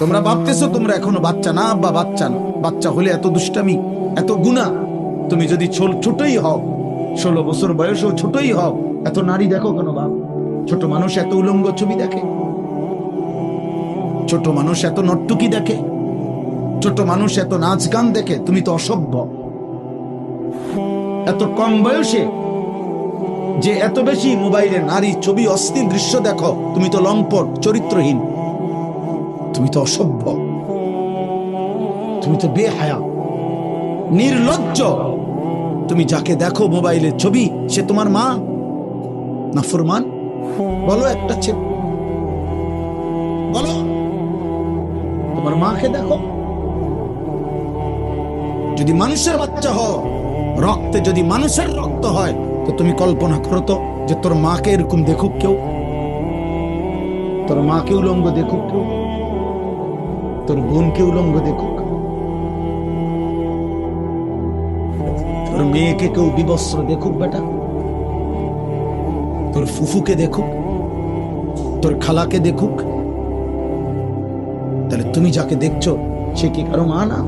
তোমরা ভাবতেছো তোমরা এখনো বাচ্চা না, আব্বা বাচ্চা না। বাচ্চা হলে এত দুষ্টামি, এত গুনাহ। তুমি যদি ছোটই হও, 16 বছর বয়সেও ছোটই হও, এত নারী দেখো কেন বাপ? ছোট মানুষ এত উলঙ্গ ছবি দেখে, ছোট মানুষ এত নর্তকী দেখে, ছোট মানুষ এত নাচ গান দেখে। তুমি তো অসভ্য। এত কম বয়সে যে এত বেশি মোবাইলে নারী ছবি, অশ্লীল দৃশ্য দেখো, তুমি তো লম্পট, চরিত্রহীন, তুমি তো অসভ্য, তুমি তো বেহায়া, নির্লজ্জ। তুমি যাকে দেখো মোবাইলের ছবি, সে তোমার মা না ফরমান? বলো একটা ছেলে, বলো তোমার মাকে দেখো। যদি মানুষের বাচ্চা হও, রক্তে যদি মানুষের রক্ত হয়, তো তুমি কল্পনা করো তো যে তোর মাকে এরকম দেখুক কেউ, তোর মাকে উলঙ্গ দেখুক কেউ, তোর বোনকে উলঙ্গ দেখুক, তোর মেয়েকে কেউ বিবস্ত্র দেখুক বেটা, তোর ফুফুকে দেখুক, তোর খালাকে দেখুক। তাহলে তুমি যাকে দেখছো সে কি কারো মা না?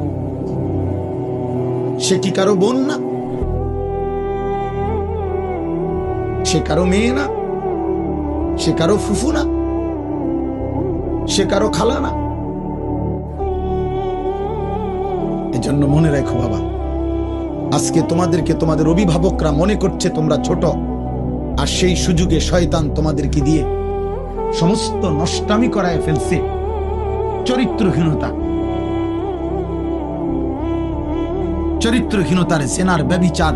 সে কি কারো বোন না? সে কারো মেয়ে না? সে কারো ফুফু না? সে কারো খালা না? এজন্য মনে রাখো বাবা, আজকে তোমাদেরকে তোমাদের অভিভাবকরা মনে করছে তোমরা ছোট, আর সেই সুযোগে শয়তান তোমাদেরকে দিয়ে সমস্ত নষ্টামি করায় ফেলছে। চরিত্রহীনতার জেনার, ব্যভিচার,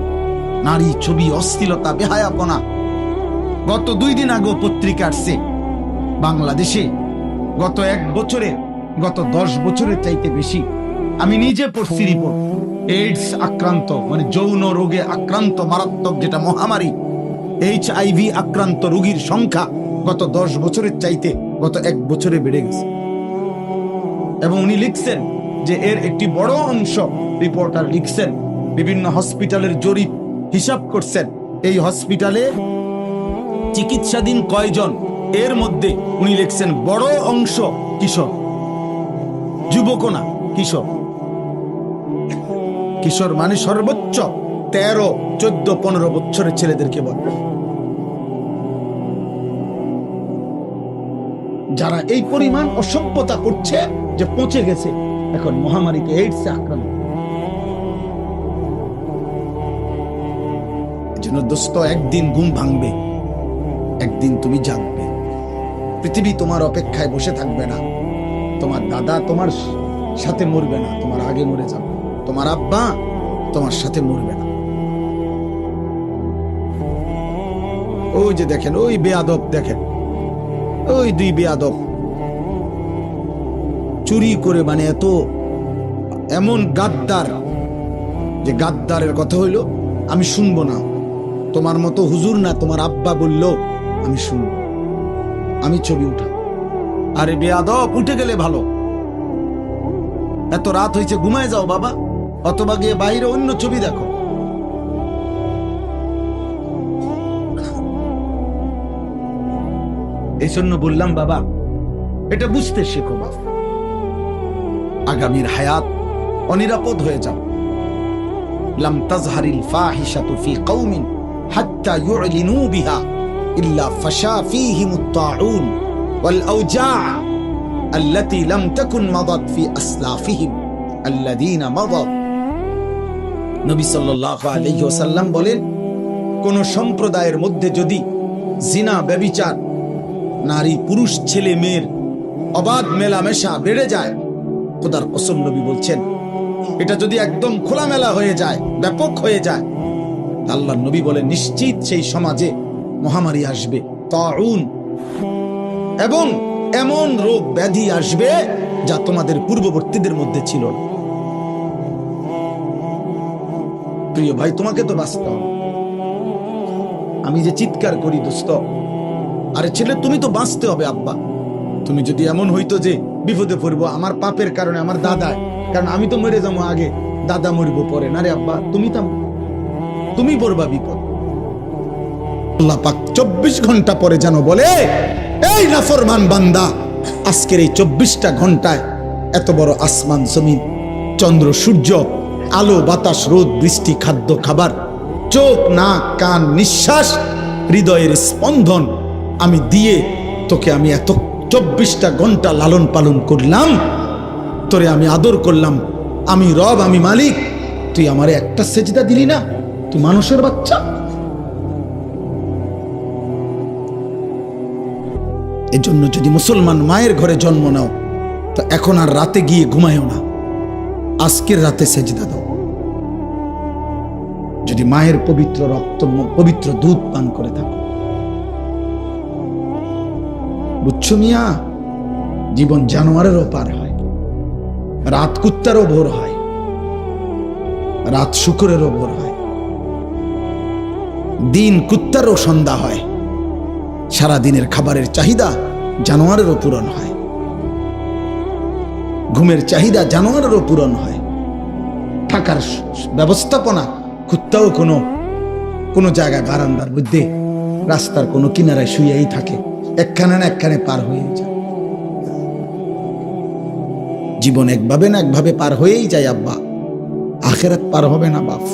নারী ছবি, অশ্লীলতা, বেহায়াপনা। গত 2 দিন আগে পত্রিকা আসছে বাংলাদেশে গত 1 বছরে, গত 10 বছরের চাইতে বেশি, আমি নিজে পড়ছি রিপোর্ট, এইডস আক্রান্ত, মানে যৌন রোগে আক্রান্ত, মারাত্মক যেটা মহামারী, HIV আক্রান্ত রোগীর সংখ্যা গত 10 বছরের চাইতে গত 1 বছরে বেড়ে গেছে। এবং উনি লিখছেন যে এর একটি বড় অংশ, রিপোর্টার লিখছেন, বিভিন্ন হসপিটালের জরিপ হিসাব করছেন, এই হসপিটালে চিকিৎসাধীন কয়জন, এর মধ্যে উনি লিখছেন বড় অংশ কিশোর, যুবক না, কিশোর। কিশোর মানে সর্বোচ্চ 13, 14, 15 বছরের ছেলেদেরকে বলে, যারা এই পরিমাণ অসভ্যতা করছে যে পৌঁছে গেছে এখন মহামারীতে, এইডসে আক্রান্ত। এজন্য দোস্ত, একদিন ঘুম ভাঙবে, একদিন তুমি জাগবে। পৃথিবী তোমার অপেক্ষায় বসে থাকবে না। তোমার দাদা তোমার সাথে মরবে না, তোমার আগে মরে যাবে। তোমার আব্বা তোমার সাথে মরবে না। ওই যে দেখেন, ওই বেয়াদব দেখেন, ওই 2 বেয়াদব চুরি করে, মানে এত এমন গাদ্দার, যে গাদ্দারের কথা হইল আমি শুনবো না, তোমার মতো হুজুর না, তোমার আব্বা বললো আমি শুনবো, আমি ছবি উঠা। আরে বেয়াদব, উঠে গেলে ভালো, এত রাত হয়েছে, ঘুমায় যাও বাবা, অথবা গিয়ে বাইরে অন্য ছবি দেখো। এই জন্য বললাম বাবা, এটা বুঝতে শেখো বাবা, আগামীর হায়াত অনিরাপদ হয়ে যাও। লাম তাজহারিল ফাহিশাতু ফি কওমিন হাত্তা ইউলিনু বিহা ইল্লা ফাশা ফীহিমুত তাউন ওয়াল আওজা' আল্লাতী লাম তাকুন মাদাত ফি আসলাফিহিম আল্লাযীনা মাদাত। নবী সাল্লাল্লাহু আলাইহি ওয়াসাল্লাম বলেন, কোন সম্প্রদায়ের মধ্যে যদি জিনা, ব্যভিচার, নারী পুরুষ, ছেলে মেয়ের অবাধ মেলামেশা বেড়ে যায়, খোদার কসম নবী বলছেন, এটা যদি একদম খোলামেলা হয়ে যায়, ব্যাপক হয়ে যায়, আল্লাহর নবী বলেন নিশ্চিত সেই সমাজে মহামারী আসবে, তাউন, এবং এমন রোগ ব্যাধি আসবে যা তোমাদের পূর্ববর্তীদের মধ্যে ছিল না। প্রিয় ভাই, তোমাকে তো বাঁচতে হবে। আমি যে চিৎকার করি দোস্ত, আরে ছেলে তুমি তো বাঁচতে হবে আব্বা। তুমি যদি এমন হইতো যে বিপদে পড়বো আমার পাপের কারণে, আমার দাদায়, কারণ আমি তো মরে যাবো আগে, দাদা মরবো পরে, না রে আব্বা, তুমি পড়বা বিপদ। আল্লাহ পাক 24 ঘন্টা পরে যেন বলে, এই নাফরমান বান্দা, আজকের এই 24টা ঘন্টায় এত বড় আসমান জমিন, চন্দ্র সূর্য, আলো বাতাস, রোদ বৃষ্টি, খাদ্য খাবার, চোখ নাক কান নিঃশ্বাস, হৃদয়ের স্পন্দন আমি দিয়ে তোকে আমি এত 24টা ঘন্টা লালন পালন করলাম, তোরে আমি আদর করলাম, আমি রব, আমি মালিক, তুই আমারে একটা সেজদা দিলি না? তুই মানুষের বাচ্চা। এজন্য যদি মুসলমান মায়ের ঘরে জন্ম নাও তো এখন আর রাতে গিয়ে ঘুমায়ও না, আজকের রাতে সেজদা দাও। যদি মায়ের পবিত্র রক্ত, পবিত্র দুধ পান করে থাকো, বুঝছো মিয়া? জীবন জানোয়ারেরও পার হয়, রাত কুত্তারও ভোর হয়, রাত শুকুরেরও ভোর হয়, দিন কুত্তারও সন্ধ্যা হয়, সারা দিনের খাবারের চাহিদা জানোয়ারেরও পূরণ হয়, ঘুমের চাহিদা জানোয়ারেরও পূরণ হয়, থাকার ব্যবস্থাপনা কুত্তাও কোনো জায়গায় বারান্দার মধ্যে রাস্তার কোনো কিনারায় শুয়েই থাকে, একখানে না একখানে পার হয়ে যায়। জীবন একভাবে না একভাবে পার হয়েই যায় আব্বা, আখেরাত পার হবে না বাপ,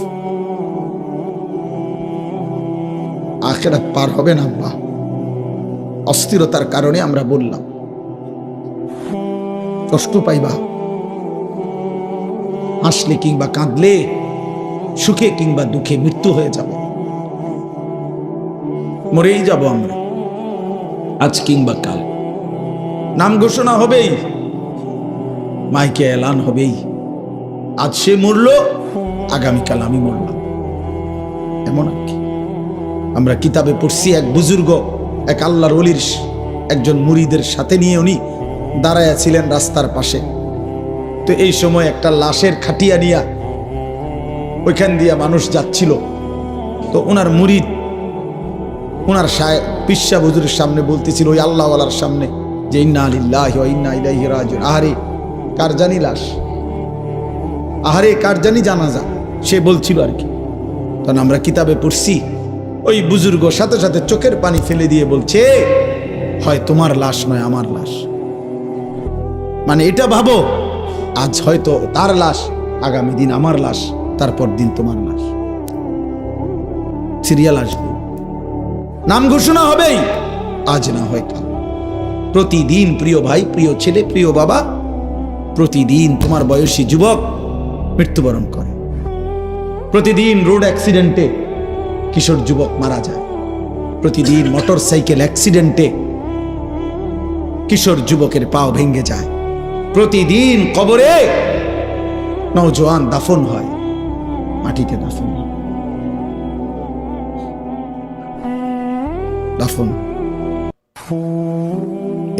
আখেরাত পার হবে না আব্বা। অস্থিরতার কারণে আমরা বললাম, কষ্ট পাইবা, হাসলে কিংবা কাঁদলে, সুখে কিংবা দুঃখে মৃত্যু হয়ে যাবে, মরেই যাব আমরা, আজ কিংবা কাল। নাম ঘোষণা হবেই, মাইকে এলান হবেই, আজ সে মরল, আগামীকাল আমি মরলাম, এমন আর কি। আমরা কিতাবে পড়ছি, এক বুজুর্গ এক আল্লাহর ওলির একজন মুরিদের সাথে নিয়ে উনি দাঁড়ায়া ছিলেন রাস্তার পাশে। তো এই সময় একটা লাশের খাটিয়া নিয়া ওইখান দিয়া মানুষ যাচ্ছিল। তো ওনার মুরিদ ওনার পিসা হুজুরের সামনে বলতেছিল, ওই আল্লাহওয়ালার সামনে, যে ইন্না লিল্লাহি ওয়া ইন্না ইলাইহি রাজিউন, আহারে কার জানি লাশ, আহারে কার জানি জানাজা, সে বলছিল আর কি। তখন আমরা কিতাবে পড়ছি, ওই বুজুর্গ সাথে সাথে চোখের পানি ফেলে দিয়ে বলছে, হয় তোমার লাশ নয় আমার লাশ। মানে এটা ভাবো, আজ হয়তো তার লাশ, আগামী দিন আমার লাশ, তারপর দিন তোমার লাশ, সিরিয়াল আসবে, নাম ঘোষণা হবেই, আজ না হয়তো। প্রতিদিন প্রিয় ভাই, প্রিয় ছেলে, প্রিয় বাবা, প্রতিদিন তোমার বয়সী যুবক মৃত্যুবরণ করে। প্রতিদিন রোড অ্যাক্সিডেন্টে কিশোর যুবক মারা যায়, প্রতিদিন মোটর সাইকেল অ্যাক্সিডেন্টে কিশোর যুবকের পাও ভেঙে যায়, প্রতিদিন কবরে নওজোয়ান দাফন হয়, মাটিতে দাফন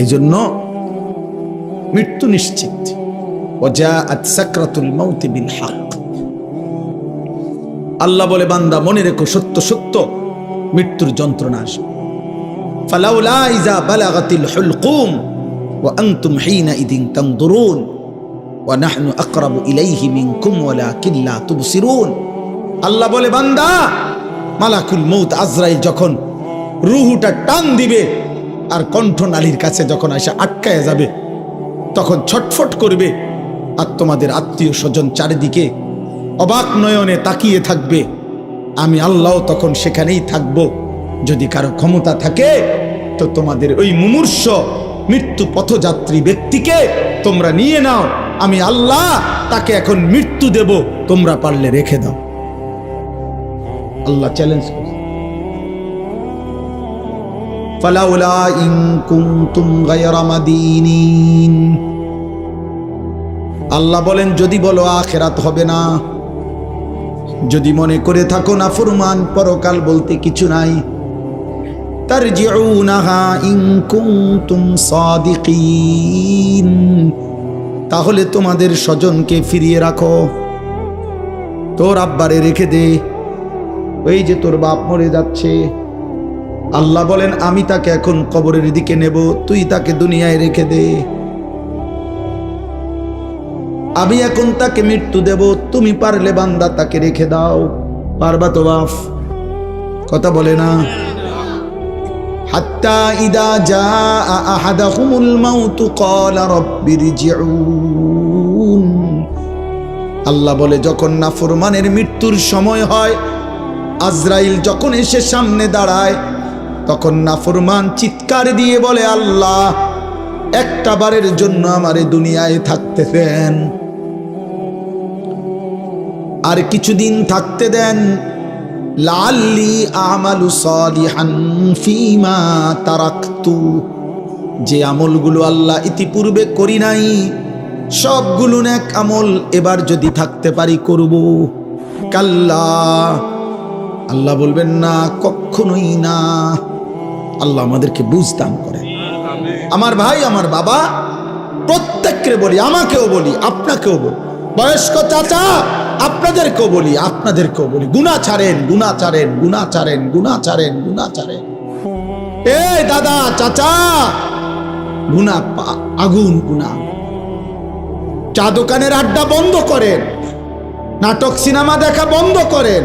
এই জন্য মৃত্যু নিশ্চিত। ওয়াজাআত সাকরাতুল মাউত বিল হক। আল্লাহ বলে, বান্দা মনে রেখো, সত্য সত্য মৃত্যুর যন্ত্রণা আসবে। ফালাউলা ইযা বালাগাতিল হুলকুম ওয়া আনতুম হিনাইযিন তানদুরুন ওয়া নাহনু আকরাবু ইলাইহি মিনকুম ওয়ালাকিন লা তুবসিরুন। আল্লাহ বলে, বান্দা মালাকুল মউত আজরাইল যখন রূহটা টান দিবে আর কণ্ঠনালীর কাছে যখন এসে আটকায় যাবে, তখন ছটফট করবে, আর তোমাদের আত্মীয় স্বজন চারিদিকে অবাক নয়নে তাকিয়ে থাকবে। আমি আল্লাহ তখন সেখানেই থাকব। যদি কারো ক্ষমতা থাকে তো তোমাদের ওই মুমূর্ষ মৃত্যু পথযাত্রী ব্যক্তিকে তোমরা নিয়ে নাও, আমি আল্লাহ তাকে এখন মৃত্যু দেব, তোমরা পারলে রেখে দাও। আল্লাহ চ্যালেঞ্জ করছে, ফালাউলা ইন কুনতুম গায়রা মাদিনিন। আল্লাহ বলেন, যদি বলো আখিরাত হবে না, যদি মনে করে থাকো না ফরমান পরকাল বলতে কিছু নাই, তারজিউনাহা ইন কুনতুম সাদিকিন, তাহলে তোমাদের স্বজনকে ফিরিয়ে রাখো, তোর আব্বারে রেখে দে, ওই যে তোর বাপ মরে যাচ্ছে, আল্লাহ বলেন আমি তাকে এখন কবরের দিকে নেব, তুই তাকে দুনিয়ায় রেখে দে, আমি এখন তাকে মৃত্যু দেব, তুমি পারলে বান্দা তাকে রেখে দাও। পারবা তো বাপ? কথা বলে না। হাত্তা ইদা জাআ আহাদাহুমুল মাউতু ক্বালা রাব্বিরজিউন। আল্লাহ বলে যখন নাফরমানের মৃত্যুর সময় হয়, আজরাইল যখন এসে সামনে দাঁড়ায়, তখন নাফরমান চিৎকার দিয়ে বলে, আল্লাহ একটা বারের জন্য আমারে দুনিয়ায় থাকতে দেন, আর কিছুদিন থাকতে দেন, লাআল্লি আমালু সালিহান ফীমা তারাকতু। যে আমলগুলো আল্লাহ ইতিপূর্বে করি নাই সবগুলো নেক আমল এবার যদি থাকতে পারি করব। কাল্লা, আল্লাহ বলবেন না, কখনোই না। আল্লাহ আমাদেরকে বুঝদান করেন। আমার ভাই, আমার বাবা, প্রত্যেককে বলি, আমাকেও বলি, আপনাকেও বলি, বয়স্ক চাচা আপনাদেরকেও বলি, আপনাদেরকেও বলি, গুনাহ ছাড়েন, গুনাহ ছাড়েন, গুনাহ ছাড়েন, গুনাহ ছাড়েন, গুনাহ ছাড়েন। এই দাদা চাচা, গুনাহ আগুন, গুনাহ। চা দোকানের আড্ডা বন্ধ করেন, নাটক সিনেমা দেখা বন্ধ করেন,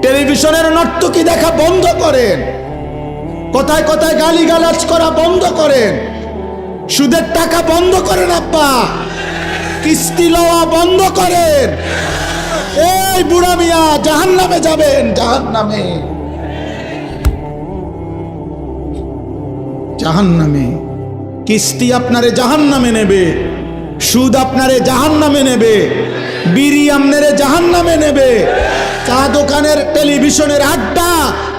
টেলিভিশনের নর্তকী দেখা বন্ধ করেন, কথায় কথায় গালিগালাজ করা বন্ধ করেন, সুদের টাকা বন্ধ করেন, আব্বা কিস্তি লওয়া বন্ধ করেন। এই বুড়া মিয়া জাহান্নামে যাবেন, জাহান্নামে, জাহান্নামে। কিস্তি আপনারে জাহান্নামে নেবে, সুদ আপনারে জাহান্নামে নেবে, বিড়ি আপনারে জাহান্নামে নেবে, চা দোকানের টেলিভিশনের আড্ডা,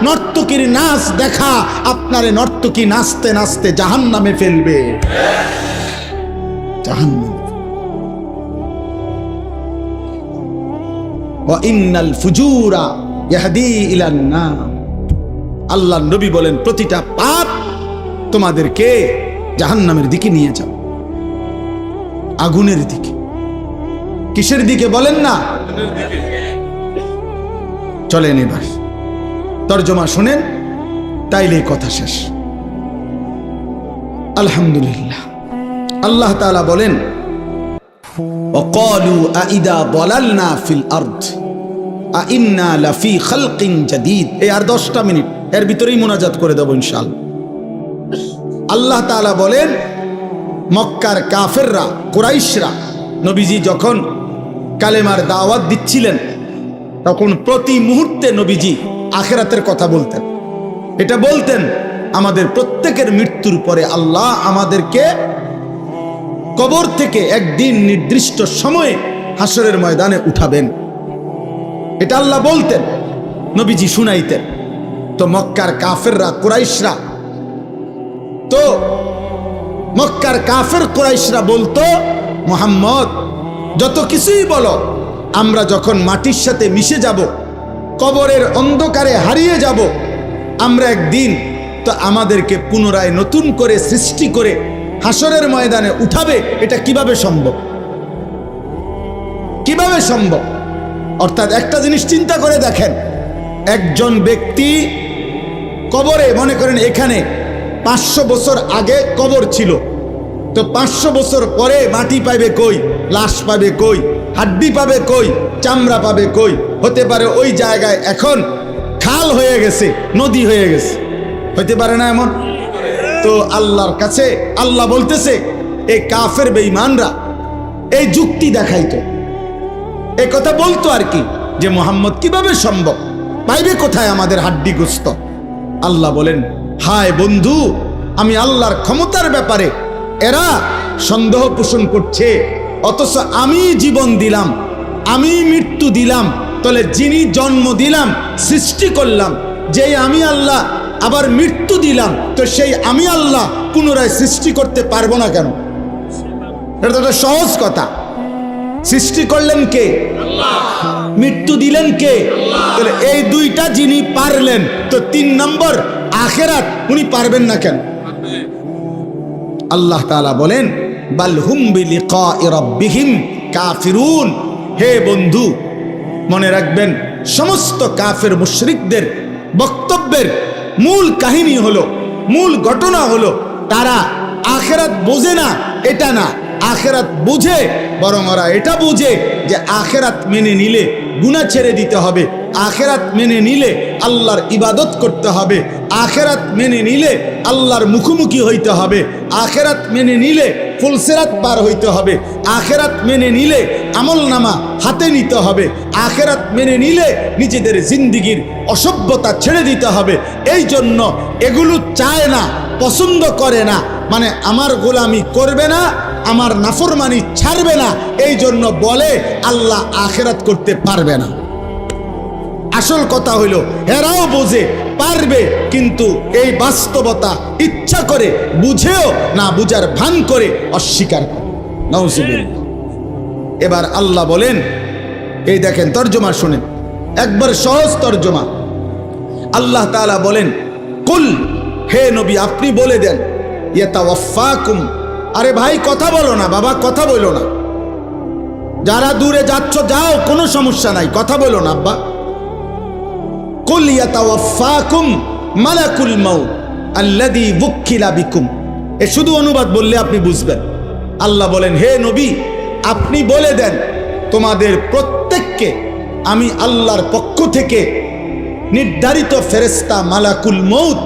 নর্তকীর নাচ দেখা আপনারে নর্তকী নাচতে নাচতে জাহান্নামে ফেলবে, জাহান্নামে। ওয়া ইন্নাল ফুজুরা ইয়াহদি ইলান নার। আল্লাহর নবী বলেন প্রতিটা পাপ তোমাদেরকে জাহান্নামের দিকে নিয়ে যাবে, আগুনের দিকে। কিসের দিকে বলেন না? চলেন এবার তরজমা শুনেন, তাইলে কথা শেষ। আলহামদুলিল্লাহ। আল্লাহ তাআলা বলেন, وقالوا أإذا ضللنا في الأرض أإنا لفي خلق جديد। এই আর 10টা মিনিট, এর ভিতরেই মুনাজাত করে দেব ইনশাআল্লাহ। আল্লাহ তাআলা বলেন, মক্কার কাফেররা, কুরাইশরা নবীজি যখন কালেমার দাওয়াত দিচ্ছিলেন, তখন প্রতি মুহূর্তে নবীজি আখিরাতের কথা বলতেন। এটা বলতেন, আমাদের প্রত্যেকের মৃত্যুর পরে আল্লাহ আমাদেরকে কবর থেকে একদিন নির্দিষ্ট সময়ে হাসরের ময়দানে উঠাবেন। এটা আল্লাহ বলতেন, নবীজি শুনাইতেন। তো মক্কার কাফেররা, কুরাইশরা, তো মক্কার কাফের কুরাইশরা বলতো, মুহাম্মদ যত কিছুই বলো, আমরা যখন মাটির সাথে মিশে যাব, কবরের অন্ধকারে হারিয়ে যাব, আমরা একদিন তো আমাদেরকে পুনরায় নতুন করে সৃষ্টি করে হাসরের ময়দানে উঠাবে। এটা কিভাবে সম্ভব? কিভাবে সম্ভব? অর্থাৎ একটা জিনিস চিন্তা করে দেখেন, একজন ব্যক্তি কবরে, মনে করেন এখানে 500 বছর আগে কবর ছিল, তো 500 বছর পরে মাটি পাবে কই, লাশ পাবে কই, হাড্ডি পাবে কই, চামড়া পাবে কই? হতে পারে ওই জায়গায় এখন খাল হয়ে গেছে, নদী হয়ে গেছে, হতে পারে না এমন? তো আল্লাহর কাছে আল্লাহ বলতেছে, এই কাফের বেঈমানরা এই যুক্তি দেখাইতো, এই কথা বলতো আর কি, যে মুহাম্মদ কিভাবে সম্ভব, পাইবে কোথায় আমাদের হাড্ডি গোস্ত? আল্লাহ বলেন, হায় বন্ধু, আমি আল্লাহর ক্ষমতার ব্যাপারে এরা সন্দেহ পোষণ করছে, অথচ আমি জীবন দিলাম, আমি মৃত্যু দিলাম, তাহলে যিনি জন্ম দিলাম, সৃষ্টি করলাম, যেই আমি আল্লাহ আবার মৃত্যু দিলাম, তো সেই আমি আল্লাহ পুনরায় সৃষ্টি করতে পারবো না কেন? এটা তো একটা সহজ কথা। সৃষ্টি করলেন কে? আল্লাহ। মৃত্যু দিলেন কে? আল্লাহ। তাহলে এই দুইটা যিনি পারলেন, তো 3 নম্বর আখিরাত উনি পারবেন না কেন? আল্লাহ তাআলা বলেন, বাল হুম বিলিকাই রাব্বিহিম কাফিরুন। হে বন্ধু, মনে রাখবেন, সমস্ত কাফের মুশরিকদের বক্তব্যের মূল কাহিনী হলো, মূল ঘটনা হলো, তারা আখিরাত বোঝে না, এটা না, আখিরাত বুঝে, বরং ওরা এটা বুঝে যে আখিরাত মেনে নিলে গুনাহ ছেড়ে দিতে হবে, আখেরাত মেনে নিলে আল্লাহর ইবাদত করতে হবে, আখেরাত মেনে নিলে আল্লাহর মুখোমুখি হইতে হবে, আখেরাত মেনে নিলে ফুলসিরাত পার হইতে হবে, আখেরাত মেনে নিলে আমলনামা হাতে নিতে হবে, আখেরাত মেনে নিলে নিজেদের জিন্দিগির অসভ্যতা ছেড়ে দিতে হবে। এই জন্য এগুলো চায় না, পছন্দ করে না, মানে আমার গোলামি করবে না, আমার নাফরমানি ছাড়বে না, এই জন্য বলে আল্লাহ আখেরাত করতে পারবে না। আসল কথা হইল এরাও বোঝে পারবে, কিন্তু এই বাস্তবতা ইচ্ছা করে বুঝেও না বুঝার ভান করে অস্বীকার করে। নাউজুবিল্লাহ। এবার আল্লাহ বলেন, এই দেখেন তর্জমা শুনেন, একবার সহজ তর্জমা। আল্লাহ তাআলা বলেন, কুল, হে নবী আপনি বলে দেন, ইয়াতাওয়াফাকুম, আরে ভাই কথা বলো না বাবা, কথা বলো না, যারা দূরে যাচ্ছ যাও, কোনো সমস্যা নাই, কথা বলো না আব্বা। কুল ইয়াতাওয়াফাকুম মালাকুল মাউত আল্লাযী বুক্কিলা বিকুম, এ শুধু অনুবাদ বললে আপনি বুঝবেন। আল্লাহ বলেন, হে নবী আপনি বলে দেন, তোমাদের প্রত্যেককে আমি আল্লাহর পক্ষ থেকে নির্ধারিত ফেরেশতা মালাকুল মউত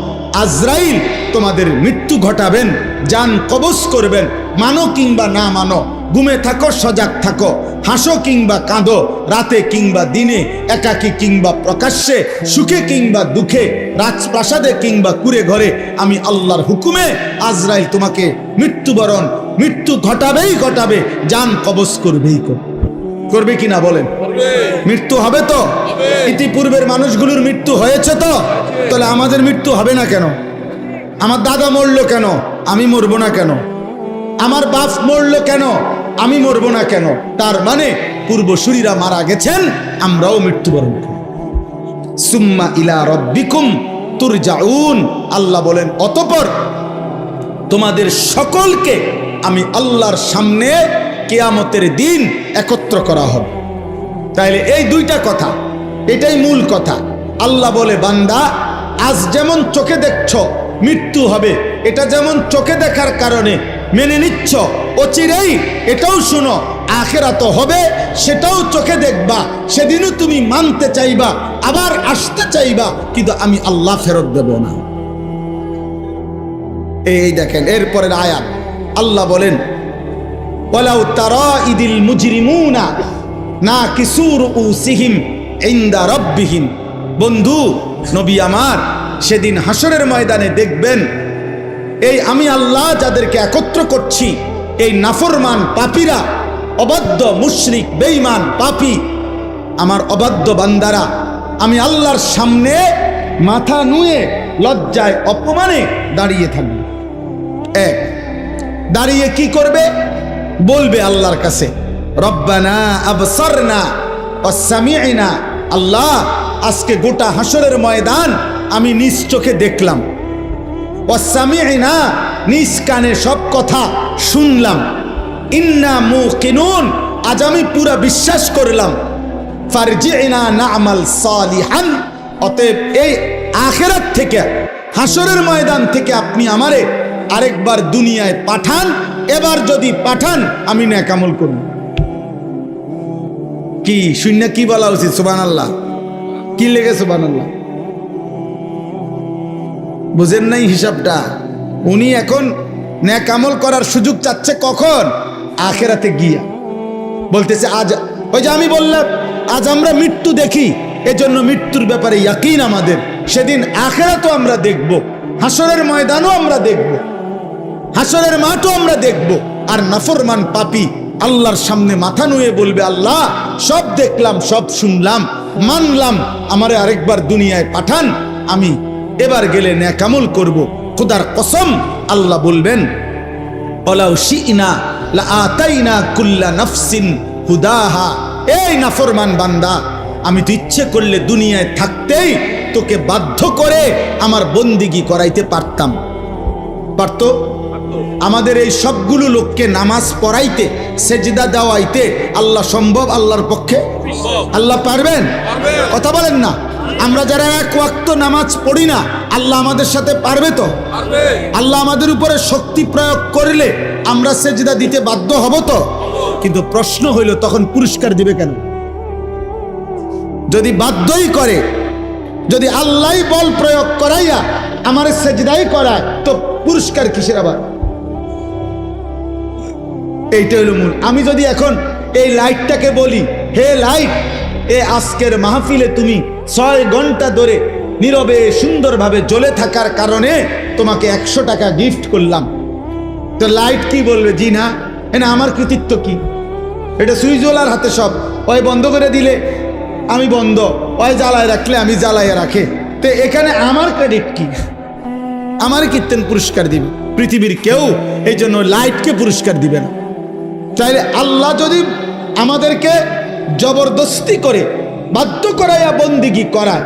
আজরাইল তোমাদের মৃত্যু ঘটাবেন, জান কবজ করবেন, মানো কিংবা না মানো, ঘুমে থাকো সজাগ থাকো, হাসো কিংবা কাঁদো, রাতে কিংবা দিনে, একাকী কিংবা প্রকাশ্যে, সুখে কিংবা দুঃখে, রাজপ্রাসাদে কিংবা কুড়ে ঘরে, আমি আল্লাহর হুকুমে আজরাইল তোমাকে মৃত্যু ঘটাবেই ঘটাবে, জান কবজ করবেই করবে কিনা বলেন? মৃত্যু হবে তো? ইতিপূর্বের মানুষগুলোর মৃত্যু হয়েছে তো, তাহলে আমাদের মৃত্যু হবে না কেন? আমার দাদা মরলো কেন, আমি মরবো না কেন? আমার বাপ মরলো কেন, আমি মরবো না কেন? তার মানে পূর্বসূরীরা মারা গেছেন, আমরাও মৃত্যুবরণ করি। সুম্মা ইলা রাব্বিকুম তুরজাউন, আল্লাহ বলেন অতঃপর তোমাদের সকলকে আমি আল্লাহর সামনে কিয়ামতের দিন একত্র করা হবে। তাইলে এই দুইটা কথা, এটাই মূল কথা। আল্লাহ বলে, বান্দা আজ যেমন চোখে দেখছ মৃত্যু হবে, এটা যেমন চোখে দেখার কারণে মেনে নিচ্ছ, অচিরেই এটাও শুনো আখিরাত হবে, সেটাও চোখে দেখবা, সেদিনও তুমি মানতে চাইবা, আবার আসতে চাইবা, কিন্তু আমি আল্লাহ ফেরত দেব না। এই দেখেন এরপরের আয়াত, আল্লাহ বলেন, ওয়ালাউ তারা ইদিল মুজরিমুনা নাকিসু রুউসিহিম ইনদা রাব্বিহিম, বন্ধু নবী আমার, সেদিন হাসরের ময়দানে দেখবেন এই আমি আল্লাহ যাদেরকে একত্র করছি, এই নাফরমান পাপীরা, অবাধ্য মুশরিক বেঈমান পাপী, আমার অবাধ্য বান্দারা, আমি আল্লাহর সামনে মাথা নুয়ে লজ্জায় অপমানে দাঁড়িয়ে থাকবে। এক, দাঁড়িয়ে কি করবে? বলবে আল্লাহর কাছে, রব্বানা আবসারনা ওয়া সামি'না, আল্লাহ আজকে গোটা হাসরের ময়দান আমি নিজ চোখে দেখলাম, ওয়া সামি'না, নিজ কানে সব কথা শুনলাম, ইন্না মুকিনুন, আজ আমি পুরা বিশ্বাস করলাম, ফারজি'না না'মাল সালিহান, অতএব এই আখিরাত থেকে, হাসরের ময়দান থেকে আপনি আমারে আরেকবার দুনিয়ায় পাঠান, এবার যদি পাঠান আমি নেক আমল করব। কি শূন্য কি বলা উচিত? সুবহানাল্লাহ। কি লেগে সুবহানাল্লাহ? বুঝেন নাই হিসাবটা? উনি এখন নেক আমল করার সুযোগ চাচ্ছে কখন? আখিরাতে গিয়া। বলতেছে আজ, ওই যে আমি বললাম আজ আমরা মৃত্যু দেখি, এজন্য মৃত্যুর ব্যাপারে ইয়াকিন আমাদের, সেদিন আখিরাতও আমরা দেখব, হাসরের ময়দানও আমরা দেখব, হাসরের মাঠও আমরা দেখব। আর নাফরমান পাপী আল্লাহর সামনে মাথা নুয়ে বলবে, আল্লাহ সব দেখলাম, সব শুনলাম, মানলাম, আমারে আরেকবার দুনিয়ায় পাঠান, আমি এবার গেলে নেক আমল করব। খোদার কসম, আল্লাহ বলবেন, ওয়ালাউ শি'না লাআতাইনা কুল্লা নাফসিন হুদাহা, এই নাফরমান বান্দা, আমি তো ইচ্ছে করলে দুনিয়ায় থাকতেই তোকে বাধ্য করে আমার বন্দিগি করাইতে পারতাম। পারতো? আমাদের এই সবগুলো লোককে নামাজ পড়াইতে, সেজদা দেওয়াইতে আল্লাহ সম্ভব? আল্লাহর পক্ষে আল্লাহ পারবেন? কথা বলেন না। আমরা যারা এক ওয়াক্ত নামাজ পড়ি না, আল্লাহ আমাদের সাথে পারবে তো? আল্লাহ আমাদের উপরে শক্তি প্রয়োগ করলে আমরা সেজদা দিতে বাধ্য হব তো? কিন্তু প্রশ্ন হইল, তখন পুরস্কার দিবে কেন? যদি বাধ্যই করে, যদি আল্লাহ বল প্রয়োগ করাইয়া আমার সেজদাই করায়, তো পুরস্কার কিসের আবার? এইটা হলো মূল। আমি যদি এখন এই লাইটটাকে বলি, হে লাইট, এ আজকের মাহফিলে তুমি 6 ঘন্টা ধরে নীরবে সুন্দরভাবে জ্বলে থাকার কারণে তোমাকে 100 টাকা গিফট করলাম, তো লাইট কি বলবে? জি না, না আমার কৃতিত্ব কি? এটা সুইচওয়ালার হাতে সব। ওই বন্ধ করে দিলে আমি বন্ধ, ওই জ্বালায় রাখলে আমি জ্বালাইয়া রাখে, তো এখানে আমার ক্রেডিট কি? আমার কীর্তন পুরস্কার দিবে? পৃথিবীর কেউ এই জন্য লাইটকে পুরস্কার দিবে না। তাইলে আল্লাহ যদি আমাদেরকে জবরদস্তি করে বাধ্য করাইয়া বন্দিগি করায়,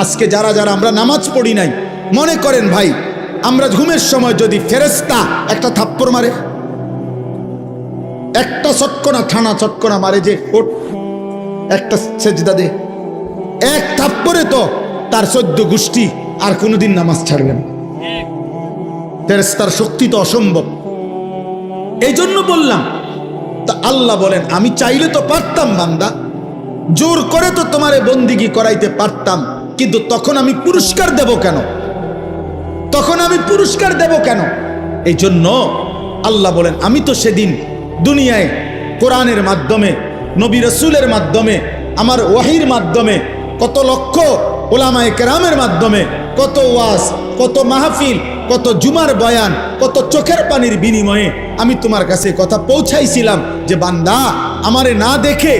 আজকে যারা যারা আমরা নামাজ পড়ি নাই, মনে করেন ভাই, আমরা ঘুমের সময় যদি ফেরেশতা একটা থাপ্পড় মারে, একটা চটকনা ঠানা চটকনা মারে, যে ওঠ একটা সেজদা দে, এক থাপ্পড়ে তো তার 14 গোষ্ঠী আর কোনোদিন নামাজ ছাড়বে না। ফেরেশতার শক্তি তো অসম্ভব। এই জন্য বললাম, তা আল্লাহ বলেন আমি চাইলে তো পারতাম বান্দা, জোর করে তো তোমারে বন্দিগি করাইতে পারতাম, কিন্তু তখন আমি পুরস্কার দেব কেন? তখন আমি পুরস্কার দেব কেন? এই জন্য আল্লাহ বলেন আমি তো সেদিন দুনিয়ায় কোরআনের মাধ্যমে, নবী রাসূলের মাধ্যমে, আমার ওয়াহির মাধ্যমে, কত লক্ষ উলামায়ে কেরামের মাধ্যমে, কত ওয়াজ, কত মাহফিল, কত জুমার বয়ান, কত চোখের পানির বিনিময়ে আমি তোমার কাছে কথা পৌঁছাইছিলাম যে বান্দা, আমারে না দেখে,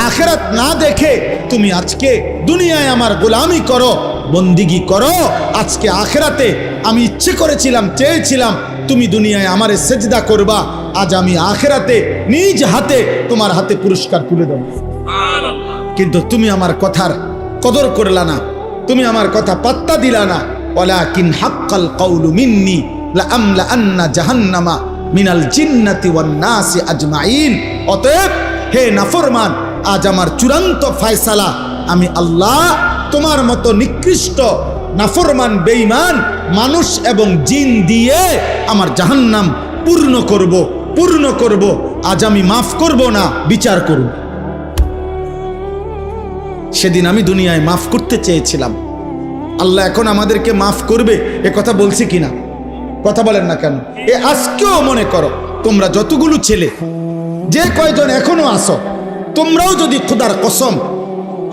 আখিরাত না দেখে তুমি আজকে দুনিয়ায় আমার গোলামি করো, বন্দিগি করো। আজকে আখিরাতে আমি ইচ্ছে করেছিলাম, চেয়েছিলাম তুমি দুনিয়ায় আমারে সেজদা করবা, আজ আমি আখিরাতে নিজ হাতে তোমার হাতে পুরস্কার তুলে দেব। কিন্তু তুমি আমার কথার কদর করলা না, তুমি আমার কথা পাত্তা দিলা না। ওয়ালাকিন হাক্কাল কাউলু মিন্নি লাআমলা আন্না জাহান্নামা মিনাল জিন্নাতি ওয়ান নাসি আজমাইন। অতএব হে নাফরমান, আজ আমার চূড়ান্ত ফয়সালা, আমি আল্লাহ তোমার মতো নিকৃষ্ট নাফরমান বেঈমান মানুষ এবং জিন দিয়ে আমার জাহান্নাম পূর্ণ করব, পূর্ণ করব। আজ আমি মাফ করব না, বিচার করব। সেদিন আমি দুনিয়ায় মাফ করতে চেয়েছিলাম, আল্লাহ এখন আমাদেরকে মাফ করবে এ কথা বলছি কিনা? কথা বলেন না কেন? এ আজকেও মনে করো, তোমরা যতগুলো ছেলে, যে কয়জন এখনো আসো, তোমরাও যদি খোদার কসম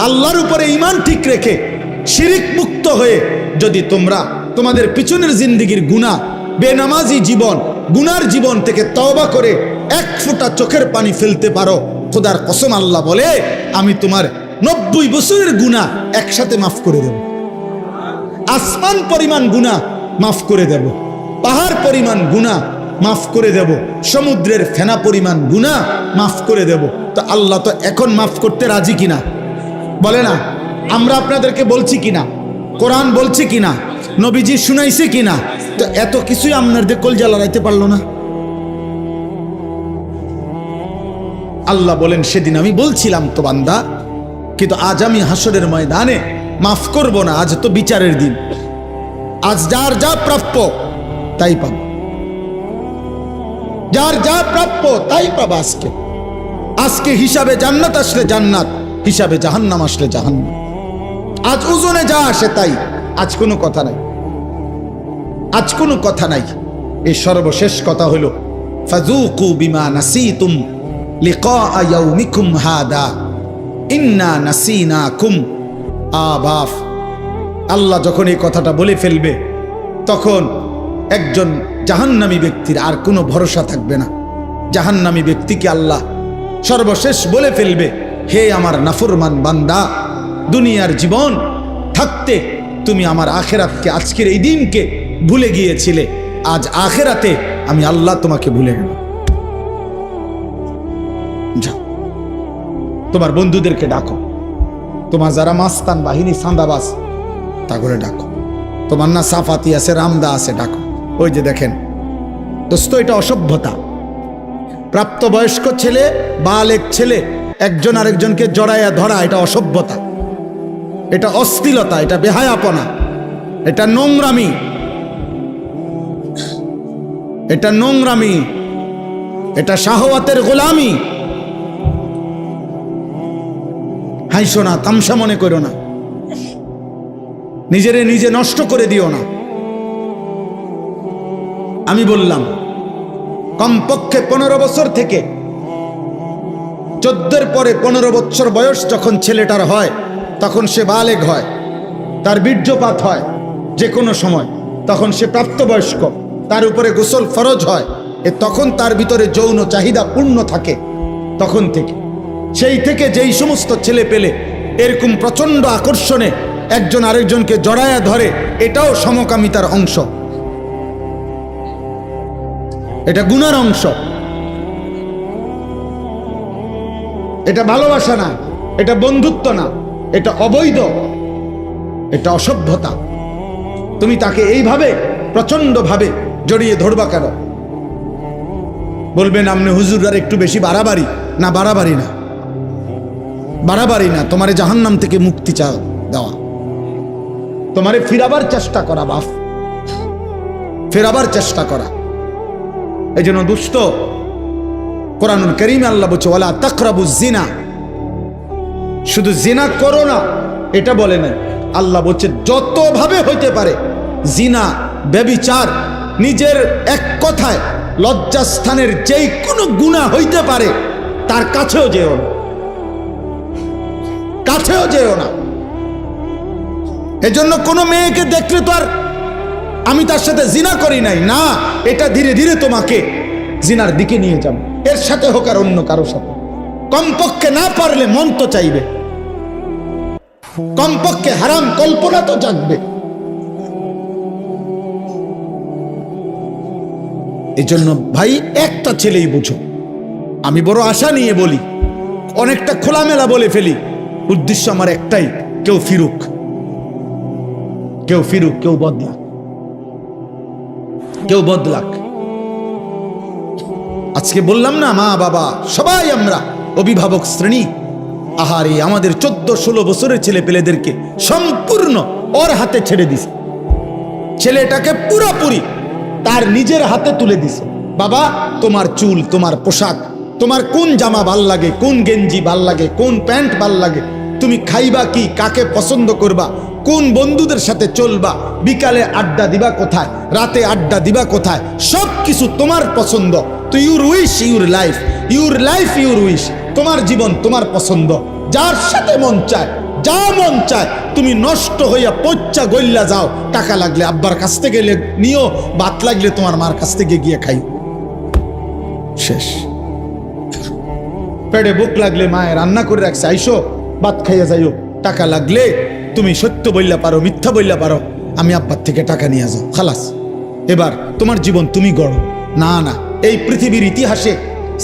আল্লাহর উপরে ঈমান ঠিক রেখে শিরিক মুক্ত হয়ে যদি তোমরা তোমাদের পিছনের জিন্দেগির গুনাহ, বেনামাজি জীবন, গুনার জীবন থেকে তওবা করে 1 ফোঁটা চোখের পানি ফেলতে পারো, খোদার কসম আল্লাহ বলে আমি তোমার 90 বছরের গুনাহ একসাথে মাফ করে দেব। আসমান পরিমাণ গুনাহ মাফ করে দেব, পাহাড় পরিমাণ গুনাহ মাফ করে দেব, সমুদ্রের ফেনা পরিমাণ গুনাহ মাফ করে দেব। তো আল্লাহ তো এখন মাফ করতে রাজি কিনা? বলে না? আমরা আপনাদেরকে বলছি কিনা? কোরআন বলছি কিনা? নবীজি শুনাইছে কিনা? তো এত কিছুই আপনাদের কলজা লড়াইতে পারলো না। আল্লাহ বলেন সেদিন আমি বলছিলাম তো বান্দা, কিন্তু আজ আমি হাসরের ময়দানে মাফ করব না। আজ তো বিচারের দিন, আজ যার যা প্রাপ্য তাই পাব, যার যা প্রাপ্য তাই পাব। আজকে হিসাবে জান্নাত আসলে জান্নাত, হিসাবে জাহান্নাম আসলে জাহান্নাম। আজ ওজনে যা আসে তাই, আজ কোনো কথা নাই, আজ কোনো কথা নাই। এই সর্বশেষ কথা হলো ফাযুকু বিমা নাসিতুম লিকা ইয়াউমিকুম হাদা ইন্না নাসিনাকুম আবাফ। আল্লাহ যখন এই কথাটা বলে ফেলবে, তখন একজন জাহান্নামী ব্যক্তির আর কোনো ভরসা থাকবে না। জাহান্নামী ব্যক্তিকে আল্লাহ সর্বশেষ বলে ফেলবে, হে আমার নাফরমান বান্দা, দুনিয়ার জীবন থাকতে তুমি আমার আখেরাতকে, আজকের এই দিনকে ভুলে গিয়েছিলে, আজ আখেরাতে আমি আল্লাহ তোমাকে ভুলে গেলাম। যাও তোমার বন্ধুদেরকে ডাকো, তোমার যারা মাস্তান বাহিনী সান্দাবাস তা করে ডাকো, তোমার না সাফাতি আছে, রামদা আছে, ডাকো। ওই যে দেখেন দোস্ত, এটা অসভ্যতা। প্রাপ্তবয়স্ক ছেলে, বালেক ছেলে একজন আরেকজনকে জড়াইয়া ধরা, এটা অসভ্যতা, এটা অশ্লীলতা, এটা বেহায়াপনা, এটা নোংরামি, এটা নোংরামি, এটা শাহওয়াতের গোলামি। হাইসো না, তামসা মনে করো না, নিজেরে নিজে নষ্ট করে দিও না। আমি বললাম কমপক্ষে 15 বছর থেকে 14-এর পরে 15 বছর বয়স যখন ছেলেটার হয়, তখন সে বালেগ হয়, তার বীর্যপাত হয় যে কোনো সময়, তখন সে প্রাপ্তবয়স্ক, তার উপরে গোসল ফরজ হয়, তখন তার ভিতরে যৌন চাহিদা পূর্ণ থাকে। তখন থেকে, সেই থেকে যেই সমস্ত ছেলে পেলে এরকম প্রচন্ড আকর্ষণে একজন আরেকজনকে জড়ায়া ধরে, এটাও সমকামিতার অংশ, এটা গুনার অংশ, এটা ভালোবাসা না, এটা বন্ধুত্ব না, এটা অবৈধ, এটা অসভ্যতা। তুমি তাকে এইভাবে প্রচন্ড ভাবে জড়িয়ে ধরবা কেন? বলবেন আপনি হুজুর আর একটু বেশি বাড়াবাড়ি। না, বাড়াবাড়ি না, বাড়াবাড়ি না, তোমারে জাহান্নাম থেকে মুক্তি দেওয়া, তোমারে ফিরাবার চেষ্টা করা, বাপ ফেরাবার চেষ্টা করা। এই জন্য দুষ্ট, কোরআনুল কারীমে আল্লাহ বলছে ওয়ালা তাকরাবুজ জিনা, শুধু জিনা করো না এটা বলে না, আল্লাহ বলছে যতভাবে হইতে পারে জিনা, ব্যভিচার, নিজের এক কথায় লজ্জাস্থানের যেই কোনো গুনাহ হইতে পারে তার কাছেও যেও না, কাছেও যেও না। এজন্য কোনো মেয়েকে দেখলে তো আর আমি তার সাথে জিনা করি নাই না, এটা ধীরে ধীরে তোমাকে জিনার দিকে নিয়ে যাবে, এর সাথে হোক আর অন্য কারো সাথে। কমপক্ষে না পারলে মন তো চাইবে, কমপক্ষে হারাম কল্পনা তো জাগবে। এই জন্য ভাই একটা ছেলেই বুঝো, আমি বড় আশা নিয়ে বলি, অনেকটা খোলামেলা বলে ফেলি, উদ্দেশ্য আমার একটাই, কেউ ফিরুক, কেউ ফিরুক, কেউ বদলাক, কেউ বদলাক। আজকে বললাম না, মা বাবা সবাই আমরা অভিভাবক শ্রেণী, আহারে আমাদের 14-16 বছরের ছেলে পেলেদেরকে সম্পূর্ণ ওর হাতে ছেড়ে দিছে, ছেলেটাকে পুরোপুরি তার নিজের হাতে তুলে দিছে। বাবা তোমার চুল, তোমার পোশাক, তোমার কোন জামা ভাল লাগে, কোন গেঞ্জি ভাল লাগে, কোন প্যান্ট ভাল লাগে, তুমি খাইবা কি, কাকে পছন্দ করবা, কোন বন্ধুদের সাথে চলবা, বিকালে আড্ডা দিবা কোথায়, রাতে আড্ডা দিবা কোথায়, সব কিছু তোমার পছন্দ। তো your wish your life, your life your wish, তোমার জীবন তোমার পছন্দ, যার সাথে মন চায়, যা মন চায় তুমি নষ্ট হইয়া পচ্চা গইল্লা যাও, টাকা লাগলে আব্বার কাছ থেকে নিও, ভাত লাগলে তোমার মার কাছ থেকে গিয়ে খাই, শেষ। পেটে বুক লাগলে মায়ে রান্না করে রাখছে, আইসো ভাত খাইয়া যাইও, টাকা লাগলে তুমি সত্য বললা পারো, মিথ্যা বললা পারো, আমি আব্বার থেকে টাকা নিয়ে যাও, খালাস, এবার তোমার জীবন তুমি গড়ো। না না, এই পৃথিবীর ইতিহাসে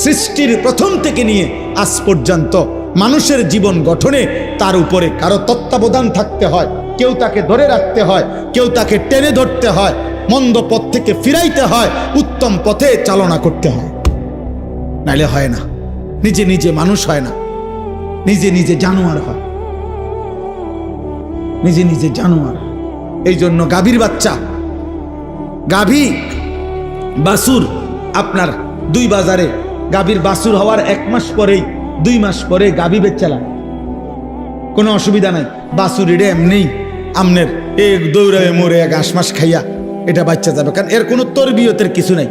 সৃষ্টির প্রথম থেকে নিয়ে আজ পর্যন্ত মানুষের জীবন গঠনে তার উপরে কারো তত্ত্বাবধান থাকতে হয়, কেউ তাকে ধরে রাখতে হয়, কেউ তাকে টেনে ধরতে হয়, মন্দ পথ থেকে ফিরাইতে হয়, উত্তম পথে চালনা করতে হয়, নাইলে হয় না। নিজে নিজে মানুষ হয় না, নিজে নিজে জানোয়ার হয়, নিজে নিজে জানোয়ার। এই জন্য গাভীর বাচ্চা, গাভী বাছুর, আপনার 2 বাজারে গাভীর বাছুর হওয়ার 1 মাস পরেই 2 মাস পরে গাভী বেচালা, কোনো অসুবিধা নাই। বাছুর এটা এমনি আমনের এক দৌড়ায় মরে 1 মাস খাইয়া এটা বাচ্চা যাবে, কারণ এর কোনো তরবিয়তের কিছু নাই,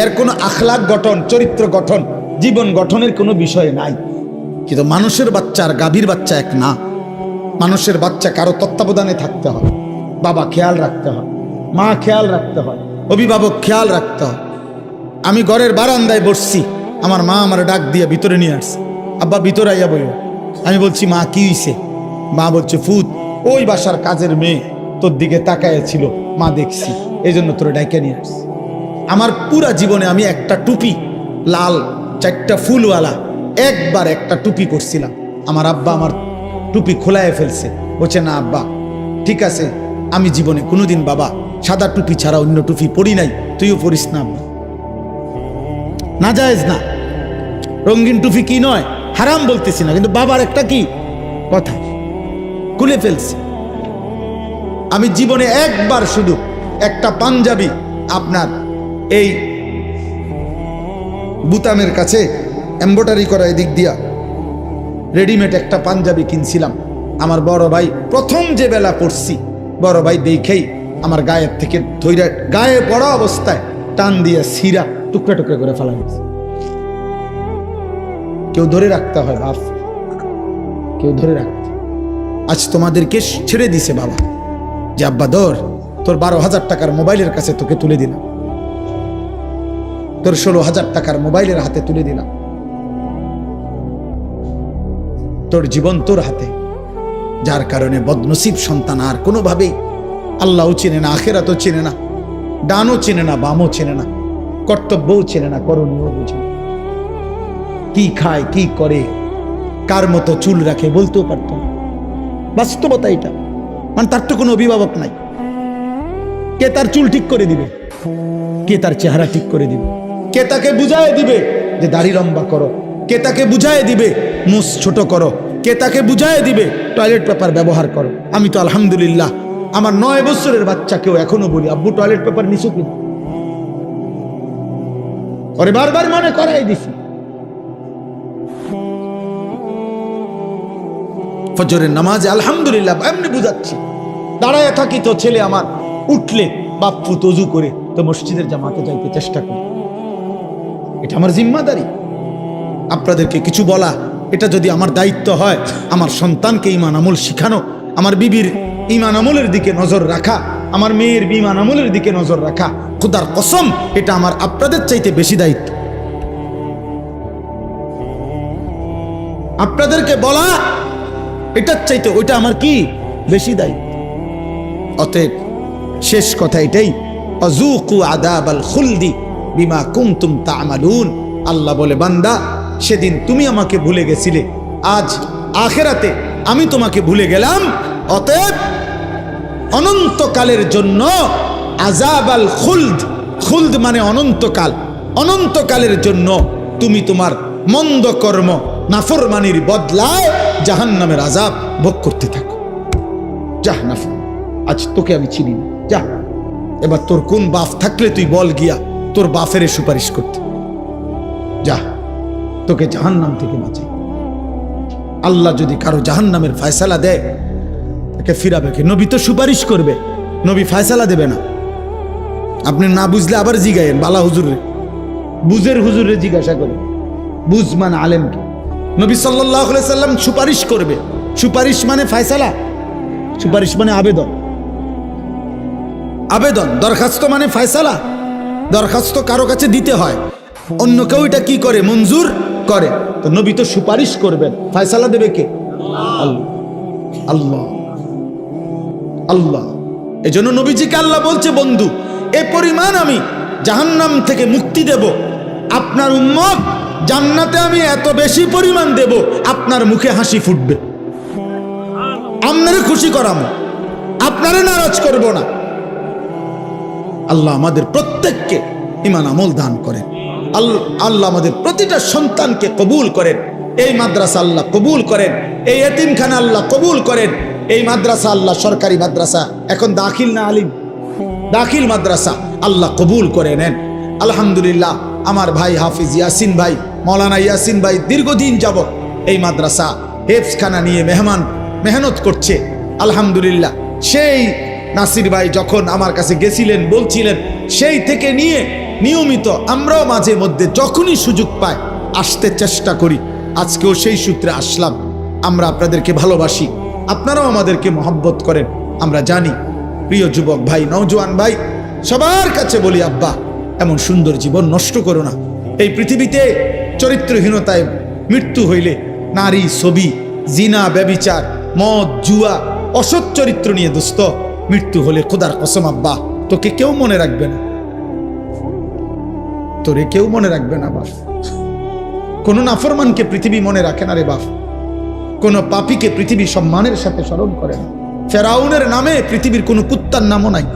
এর কোনো আখলাক গঠন, চরিত্র গঠন, জীবন গঠনের কোনো বিষয় নাই। কিন্তু মানুষের বাচ্চা আর গাভীর বাচ্চা এক না। মানুষের বাচ্চা কারো তত্ত্বাবধানে থাকতে হয়, বাবা খেয়াল রাখতে হয়, মা খেয়াল রাখতে হয়, অভিভাবক খেয়াল রাখতে হয়। আমি ঘরের বারান্দায় বসছি, আমার মা আমার ডাক দিয়ে ভিতরে নিয়ে আসছে, আব্বা ভিতরে আইয়া বইল। আমি বলছি মা কি হইছে? মা বলছে ফুত, ওই বাসার কাজের মেয়ে তোর দিকে তাকায় ছিল, মা দেখছি, এই জন্য তোরে ডাইকে নিয়ে আসছে। আমার পুরা জীবনে আমি একটা টুপি, লাল 4টা ফুলওয়ালা, একবার একটা টুপি করছিলাম, আমার আব্বা আমার টুপি খোলায় ফেলছে। বলছে না আব্বা ঠিক আছে, আমি জীবনে কোনোদিন বাবা সাদা টুপি ছাড়া অন্য টুপি পরি নাই, তুইও পরিস না আব্বা, না জায়েজ না। রঙিন টুপি কি নয়, হারাম বলতেছি না, কিন্তু বাবার একটা কি কথা, খুলে ফেলছে। আমি জীবনে একবার শুধু একটা পাঞ্জাবি আপনার এই বুতামের কাছে এমব্রয়ডারি করা এদিক দিয়া রেডিমেড একটা পাঞ্জাবি কিনছিলাম। আমার বড় ভাই প্রথম যে বেলা পড়ছি, বড় ভাই দেখেই আমার গায়ের থেকে ধৈর্য গায়ে পড়া অবস্থায় টান দিয়ে সিরা টুকরা টুকরা করে ফেলা গেছে। কেউ ধরে রাখতে হয় বাপ, কেউ ধরে রাখতে। আজ তোমাদেরকে ছেড়ে দিছে বাবা যে আব্বা ধর, তোর 12,000 টাকার মোবাইলের কাছে তোকে তুলে দিলাম, তোর 16,000 টাকার মোবাইলের হাতে তুলে দিলাম, তোর জীবন তোর হাতে। যার কারণে বদনসিব সন্তান আর কোনোভাবেই আল্লাহও চেনে না, আখেরাতও চেনে না, ডানও চেনে না, বামও চেনে না, কর্তব্যও চেনে না, করণীয় বুঝে না। কি খায়, কি করে, কার মতো চুল রাখে বলতেও পারত না। বাস্তবতা এটা, মানে তার তো কোনো অভিভাবক নাই। কে তার চুল ঠিক করে দিবে? কে তার চেহারা ঠিক করে দিবে? কে তাকে বুঝায় দিবে যে দাড়ি লম্বা করো? কে তাকে বুঝায় দিবে মুছ ছোট করো? কে তাকে বুঝায় দিবে টয়লেট পেপার ব্যবহার করো? আমি তো আলহামদুলিল্লাহ আমার 9 বছরের বাচ্চাকেও এখনো বলি, আব্বু টয়লেট পেপার নিছো কিনা? ওরে বারবার মনে করাই দিছি। ফজরের নামাজে আলহামদুলিল্লাহ এমনি বুঝাচ্ছি, দাঁড়ায় থাকি তো ছেলে আমার উঠলে বাপ্পু তজু করে তো মসজিদের জামাতে যাইতে চেষ্টা করি। এটা আমার জিম্মাদারি। আপনাদেরকে কিছু বলা, এটা যদি আমার দায়িত্ব হয়, আমার সন্তানকে ঈমান আমল শিখানো, আমার বিবির ঈমান আমলের দিকে নজর রাখা, আমার মেয়ের ঈমান আমলের দিকে নজর রাখা, খোদার কসম এটা আমার আপনাদের চাইতে বেশি দায়িত্ব। আপনাদেরকে বলা এটার চাইতে ওইটা আমার কি বেশি দায়িত্ব। অতএব শেষ কথা এটাই, আযুকু আযাবাল খুলদি বিমা কুনতুম তা'মালুন। আল্লাহ বলে, বান্দা সেদিন তুমি আমাকে ভুলে গেছিলে, আজ আখিরাতে আমি তোমাকে ভুলে গেলাম। অতএব অনন্তকালের জন্য আযাবাল খুলদ, খুলদ মানে অনন্তকাল, অনন্তকালের জন্য তুমি তোমার মন্দ কর্ম নাফরমানির বদলায় জাহান্নামের আযাব ভোগ করতে থাকো। যা নাফর, আজ তোকে আমি চিনি না, যা। এবার তোর কোন বাপ থাকলে তুই বল গিয়া তোর বাপের সুপারিশ করতে, যা, তোকে জাহান্নাম থেকে বাঁচাই। আল্লাহ যদি কারো জাহান্নামের ফয়সালা দেয় তাকে ফিরাবে কে? নবী তো সুপারিশ করবে, নবী ফয়সালা দেবে না। আপনি না বুঝলে আবার জিগায়েন বালা হুজুরে, বুঝের হুজুরে জিজ্ঞাসা করে, বুঝমান আলেমকে। নবী সাল্লাল্লাহু আলাইহি সাল্লাম সুপারিশ করবে। সুপারিশ মানে ফয়সালা, সুপারিশ মানে আবেদন, আবেদন। দরখাস্ত মানে ফয়সালা। দরখাস্ত কারো কাছে দিতে হয়, অন্য কেউ এটা কি করে? মঞ্জুর করে। তো নবী তো সুপারিশ করবেন, ফয়সালা দেবে কে? আল্লাহ, আল্লাহ, আল্লাহ। এজন্য নবীজিকে আল্লাহ বলছে, বন্ধু এ পরিমাণ আমি জাহান্নাম থেকে মুক্তি দেব, আপনার উম্মত জান্নাতে আমি এত বেশি পরিমাণ দেব, আপনার মুখে হাসি ফুটবে। আপনারে খুশি করাবো, আপনারে নারাজ করব না। আল্লাহ আমাদের প্রত্যেককে ঈমান আমল দান করেন। আল্লাহ আমাদের প্রতিটা সন্তানকে কবুল করেন। এই মাদ্রাসা আল্লাহ কবুল করেন, এই এতিমখানা আল্লাহ কবুল করেন। এই মাদ্রাসা আল্লাহ সরকারি মাদ্রাসা, এখন দাখিল না আলিম, দাখিল মাদ্রাসা আল্লাহ কবুল করে নেন। আলহামদুলিল্লাহ আমার ভাই হাফিজ ইয়াসিন ভাই, মৌলানা ইয়াসিন ভাই দীর্ঘদিন যাবত এই মাদ্রাসা হেফজখানা নিয়ে মেহনত করছে। আলহামদুলিল্লাহ সেই নাসির ভাই যখন আমার কাছে গেছিলেন, বলছিলেন, সেই থেকে নিয়ে নিয়মিত আমরাও মাঝে মধ্যে যখনই সুযোগ পাই আসতে চেষ্টা করি। আজকেও সেই সূত্রে আসলাম। আমরা আপনাদেরকে ভালোবাসি, আপনারাও আমাদেরকে মহব্বত করেন, আমরা জানি। প্রিয় যুবক ভাই, নওজোয়ান ভাই, সবার কাছে বলি, আব্বা এমন সুন্দর জীবন নষ্ট করো না। এই পৃথিবীতে চরিত্রহীনতায় মৃত্যু হইলে নারী, ছবি, জিনা, ব্যভিচার, মদ, জুয়া, অসৎ চরিত্র নিয়ে দোস্ত মৃত্যু হলে খোদার কসম আব্বা তোকে কেউ মনে রাখবে না, তোরে কেউ মনে রাখবে না বাপ। কোন নাফরমানকে পৃথিবী মনে রাখে না রে বাপ। কোন পাপীকে পৃথিবী সম্মানের সাথে স্মরণ করে না। ফেরাউনের নামে পৃথিবীর কোন কুত্তার নামও নাই।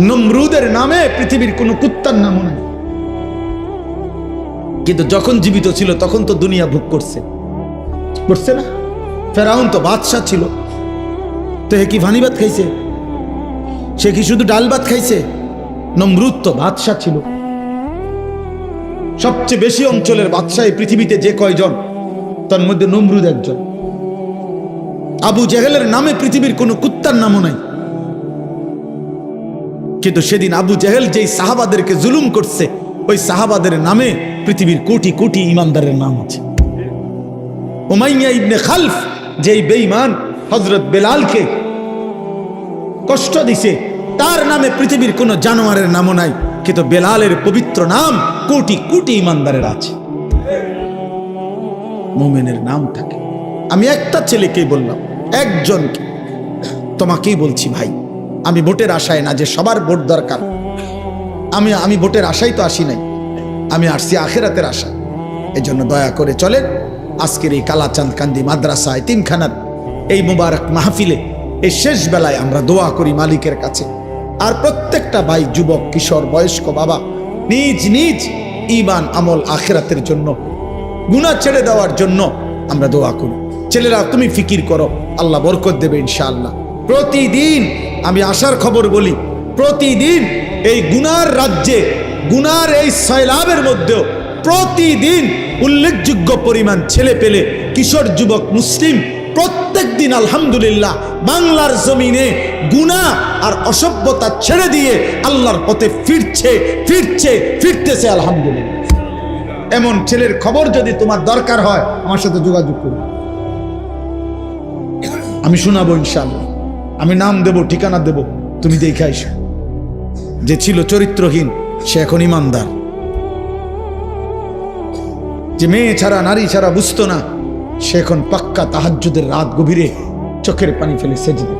নমরুদের নামে পৃথিবীর কোন কুত্তার নামও নাই। কিন্তু যখন জীবিত ছিল তখন তো দুনিয়া ভোগ করছে, করছে না? ফেরাউন তো বাদশাহ ছিল, তো হে কি ভানি ভাত খাইছে? সে কি শুধু ডাল ভাত খাইছে? নমরুদ তো বাদশাহ ছিল, সবচেয়ে বেশি অঞ্চলের বাদশাহ পৃথিবীতে যে কয়জন, তার মধ্যে নমরুদ একজন। আবু জেহেলের নামে পৃথিবীর কোনো কুত্তার নামও নাই, কিন্তু সেদিন আবু জেহেল যেই সাহাবাদেরকে জুলুম করছে, ওই সাহাবাদের নামে পৃথিবীর কোটি কোটি ইমানদারের নাম আছে। উমাইয়া ইবনে খালফ যেই বেঈমান হযরত বেলালকে কষ্ট দিছে, তার নামে পৃথিবীর কোনো জানোয়ারের নামও নাই, কিন্তু বেলালের পবিত্র নাম কোটি কোটি ইমানদারের আছে। মুমিনের নাম থাকে। আমি একটা ছেলেকেই বললাম, একজনকে, তোমাকেই বলছি ভাই, আমি ভোটের আশায় না যে সবার ভোট দরকার, আমি ভোটের আশায় তো আসি নাই, আমি আসছি আখিরাতের আশা। এই জন্য দয়া করে চলেন আজকের এই কালাচাঁদ কান্দি মাদ্রাসা এতিমখানার এই মুবারক মাহফিলে এই শেষ বেলায় আমরা দোয়া করি মালিকের কাছে। আর প্রত্যেকটা ভাই, যুবক, কিশোর, বয়স্ক বাবা নিজ নিজ ঈমান আমল আখিরাতের জন্য, গুনাহ ছেড়ে দেওয়ার জন্য আমরা দোয়া করি। ছেলেরা তুমি ফিকির করো, আল্লাহ বরকত দেবে ইনশাআল্লাহ। প্রতিদিন আমি আশার খবর বলি, প্রতিদিন এই গুনার রাজ্যে, গুনার এই সয়লাবের মধ্যেও প্রতিদিন উল্লেখযোগ্য পরিমাণ ছেলে পেলে, কিশোর, যুবক, মুসলিম প্রত্যেক দিন আলহামদুলিল্লাহ বাংলার জমিনে গুনাহ আর অসভ্যতা ছেড়ে দিয়ে আল্লাহর পথে ফিরতেছে আলহামদুলিল্লাহ। এমন ছেলের খবর যদি তোমার দরকার হয় আমার সাথে যোগাযোগ করো, আমি শোনাবো ইনশাআল্লাহ। আমি নাম দেব, ঠিকানা দেব, তুমি দেখে আইসো। যে ছিল চরিত্রহীন সে এখন ইমানদার, যে মেয়ে ছাড়া নারী ছাড়া বুঝতো না সে এখন পাক্কা তাহাজ্জুদের রাত গভীরে চোখের পানি ফেলে সেজদা।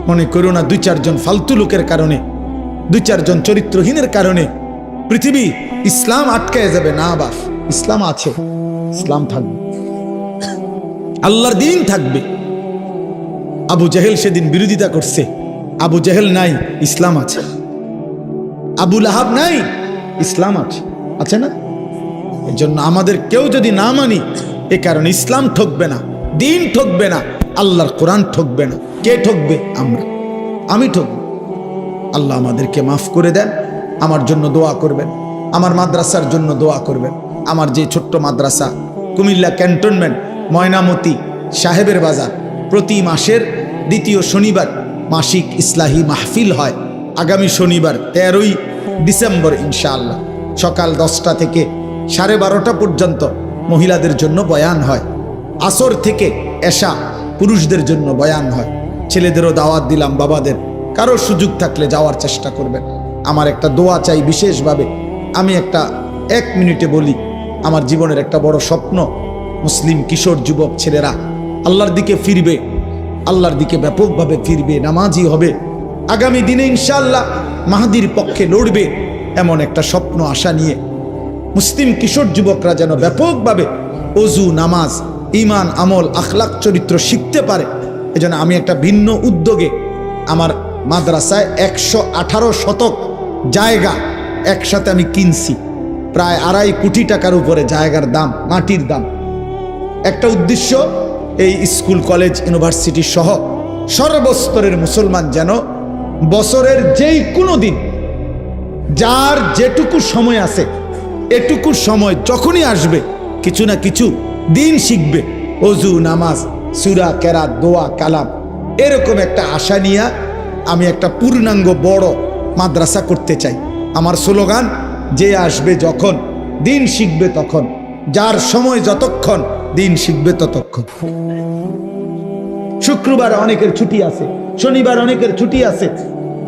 মনে করো না 2-4 জন ফালতু লোকের কারণে, 2-4 জন চরিত্রহীনের কারণে পৃথিবী ইসলাম আটকায় যাবে না। বাস ইসলাম আছে, ইসলাম থাকবে, আল্লাহর দ্বীন থাকবে। আবু জেহেল সেদিন বিরোধিতা করছে, আবু জেহেল নাই, ইসলাম আছে। আবু লাহাব নাই, ইসলাম আছে, আছে না? এই জন্য আমাদের কেউ যদি না মানি, এ কারণে ইসলাম ঠকবে না, দ্বীন ঠকবে না, আল্লাহর কোরআন ঠকবে না। কে ঠকবে? আমরা, আমি ঠকব। আল্লাহ আমাদেরকে মাফ করে দেন। আমার জন্য দোয়া করবেন, আমার মাদ্রাসার জন্য দোয়া করবেন। আমার যে ছোট্ট মাদ্রাসা কুমিল্লা ক্যান্টনমেন্ট ময়নামতি সাহেবের বাজার, প্রতি মাসের 2য় শনিবার মাসিক ইসলাহি মাহফিল হয়। আগামী শনিবার 13ই ডিসেম্বর ইনশাআল্লাহ সকাল 10টা থেকে 12:30 পর্যন্ত মহিলাদের জন্য বয়ান হয়। আসর থেকে এশা পুরুষদের জন্য বয়ান হয়। ছেলেদেরও দাওয়াত দিলাম, বাবাদের কারো সুযোগ থাকলে যাওয়ার চেষ্টা করবেন। আমার একটা দোয়া চাই বিশেষভাবে। আমি একটা 1 মিনিটে বলি, আমার জীবনের একটা বড় স্বপ্ন, মুসলিম কিশোর যুবক ছেলেরা আল্লাহর দিকে ফিরবে, আল্লাহর দিকে ব্যাপকভাবে ফিরবে, নামাজি হবে, আগামী দিনে ইনশাআল্লাহ মাহদির পক্ষে লড়বে, এমন একটা স্বপ্ন আশা নিয়ে মুসলিম কিশোর যুবকরা যেন ব্যাপকভাবে ওযু, নামাজ, ঈমান, আমল, আখলাক, চরিত্র শিখতে পারে। এজন্য আমি একটা ভিন্ন উদ্যোগে আমার মাদ্রাসায় 118 শতক জায়গা একসাথে আমি কিনছি, প্রায় 2.5 কোটি টাকার উপরে জায়গার দাম, মাটির দাম। একটা উদ্দেশ্য, এই স্কুল, কলেজ, ইউনিভার্সিটি সহ সর্বস্তরের মুসলমান যেন বছরের যেই কোনো দিন, যার যেটুকু সময় আছে, এটুকু সময় যখনই আসবে কিছু না কিছু দিন শিখবে। ওযু, নামাজ, সূরা, কেরাত, দোয়া, কালাম, এরকম একটা আশা নিয়ে আমি একটা পূর্ণাঙ্গ বড় মাদ্রাসা করতে চাই। আমার স্লোগান, যে আসবে যখন দিন শিখবে তখন, যার সময় যতক্ষণ দিন শিখবে ততক্ষণ। শুক্রবার অনেকের ছুটি আছে, শনিবার অনেকের ছুটি আছে,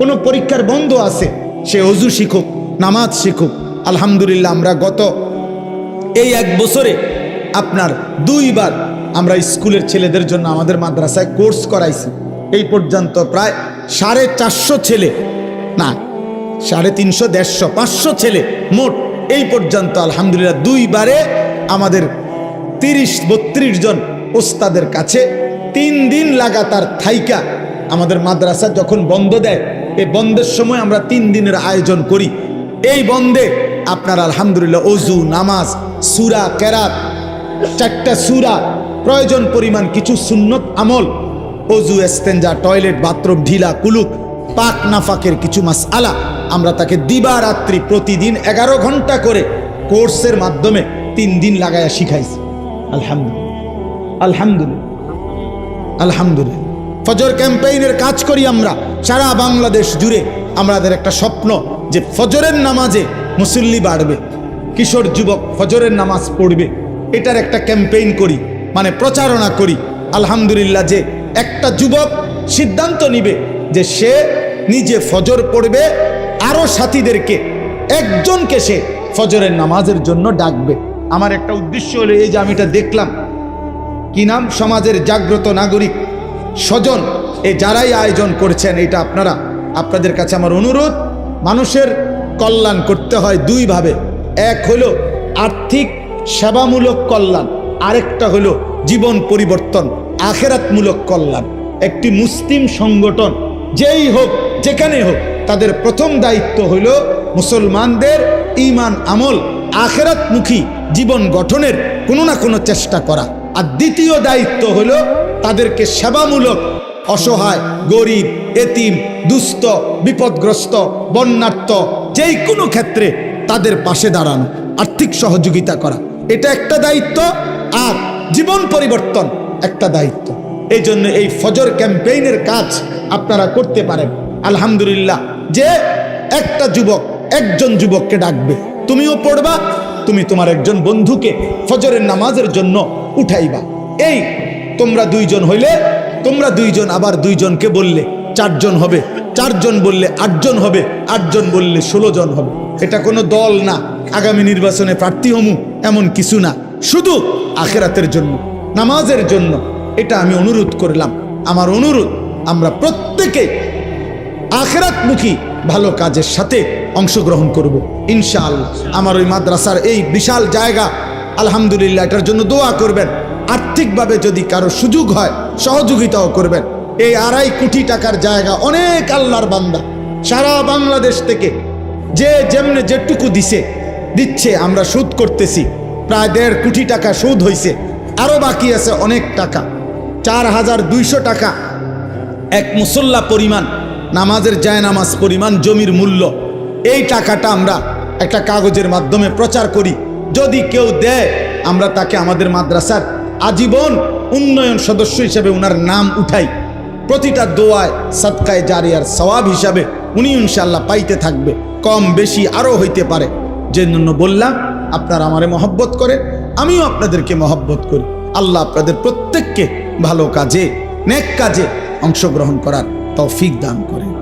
কোনো পরীক্ষার বন্ধ আছে, সে ওযু শিখুক, নামাজ শিখুক। আলহামদুলিল্লাহ আমরা গত এই 1 বছরে আপনার 2 বার আমরা স্কুলের ছেলেদের জন্য আমাদের মাদ্রাসায় কোর্স করাইছি। এই পর্যন্ত প্রায় 450 ছেলে, না 350, 150, 500 ছেলে মোট এই পর্যন্ত আলহামদুলিল্লাহ 2 বারে আমাদের 30-32 জন ওস্তাদের কাছে 3 দিন লাগাতার থাইকা। আমাদের মাদ্রাসা যখন বন্ধ দেয়, এই বন্ধের সময় আমরা 3 দিনের আয়োজন করি। এই বন্ধে আপনার আলহামদুলিল্লাহ ওযু, নামাজ, সূরা, কেরাত, 4টা সূরা, প্রয়োজন পরিমাণ কিছু সুন্নত আমল, ওযু, ইস্তেঞ্জা, টয়লেট, বাথরুম, ঢিলা, কুলুক, পাক নাফাকের কিছু মাসআলা আমরা তাকে দিবারাত্রি প্রতিদিন 11 ঘন্টা করে কোর্সের মাধ্যমে 3 দিন লাগায়া শিখাইছি। আলহামদুলিল্লাহ, আলহামদুলিল্লাহ, আলহামদুলিল্লাহ। ফজর ক্যাম্পেইনের কাজ করি আমরা সারা বাংলাদেশ জুড়ে। আমাদের একটা স্বপ্ন যে ফজরের নামাজে মুসল্লি বাড়বে, কিশোর যুবক ফজরের নামাজ পড়বে, এটার একটা ক্যাম্পেইন করি, মানে প্রচারণা করি। আলহামদুলিল্লাহ, যে একটা যুবক সিদ্ধান্ত নিবে যে সে নিজে ফজর পড়বে, আরো সাথীদেরকে একজনকে সে ফজরের নামাজের জন্য ডাকবে। আমার একটা উদ্দেশ্য হলো এই যে আমি এটা দেখলাম, কি নাম, সমাজের জাগ্রত নাগরিক স্বজন, এই যারাই আয়োজন করেছেন, এটা আপনাদের কাছে আমার অনুরোধ, মানুষের কল্যাণ করতে হয় দুইভাবে। এক হলো আর্থিক সেবামূলক কল্যাণ, আরেকটা হলো জীবন পরিবর্তন আখেরাতমূলক কল্যাণ। একটি মুসলিম সংগঠন যেই হোক, যেখানে হোক, তাদের প্রথম দায়িত্ব হইল মুসলমানদের ঈমান আমল আখেরাতমুখী জীবন গঠনের কোনো না কোনো চেষ্টা করা। আর দ্বিতীয় দায়িত্ব হলো তাদেরকে সেবামূলক, অসহায়, গরিব, এতিম, দুস্থ, বিপদগ্রস্ত, বন্যার্থ, যেই কোনো ক্ষেত্রে তাদের পাশে দাঁড়ানো, আর্থিক সহযোগিতা করা, এটা একটা দায়িত্ব। আর জীবন পরিবর্তন একটা দায়িত্ব। এই জন্য এই ফজর ক্যাম্পেইনের কাজ আপনারা করতে পারেন। আলহামদুলিল্লাহ, যে একটা যুবক একজন যুবককে ডাকবে, তুমিও পড়বা, তুমি তোমার একজন বন্ধুকে ফজরের নামাজের জন্য উঠাইবা। এই তোমরা 2 জন হইলে, তোমরা 2 জন আবার 2 জনকে বললে 4 জন হবে, 4 জন বললে 8 জন হবে, 8 জন বললে 16 জন হবে। এটা কোনো দল না, আগামী নির্বাচনে প্রার্থী হমু এমন কিছু না, শুধু আখেরাতের জন্য, নামাজের জন্য। এটা আমি অনুরোধ করলাম। আমার অনুরোধ, আমরা প্রত্যেকে আখেরাতমুখী ভালো কাজের সাথে অংশগ্রহণ করব ইনশাআল্লাহ। আমার ওই মাদ্রাসার এই বিশাল জায়গা, আলহামদুলিল্লাহ, এটার জন্য দোয়া করবেন। আর্থিকভাবে যদি কারো সুযোগ হয় সহযোগিতাও করবেন। এই 2.5 কোটি টাকার জায়গা, অনেক আল্লাহর বান্দা সারা বাংলাদেশ থেকে যে যেমনে যেটুকু দিচ্ছে, আমরা সুদ করতেছি, প্রায় 1.5 কোটি টাকা সুদ হয়েছে, আরো বাকি আছে অনেক টাকা। 4200 টাকা এক মুসল্লা পরিমাণ, নামাজের জায়নামাজ পরিমাণ জমির মূল্য। এই টাকাটা আমরা একটা কাগজের মাধ্যমে প্রচার করি, যদি কেউ দেয় আমরা তাকে আমাদের মাদ্রাসার আজীবন উন্নয়ন সদস্য হিসেবে উনার নাম উঠাই। প্রতিটা দোয়ায় সাদকায়ে জারিয়ার সওয়াব হিসাবে উনি ইনশাআল্লাহ পাইতে থাকবে, কম বেশি আরও হইতে পারে। যে জন্য বললাম, আপনারা আমারে মহব্বত করেন, আমিও আপনাদেরকে মহব্বত করি। আল্লাহ আপনাদের প্রত্যেককে ভালো কাজে, নেক কাজে অংশগ্রহণ করার তৌফিক দান করেন।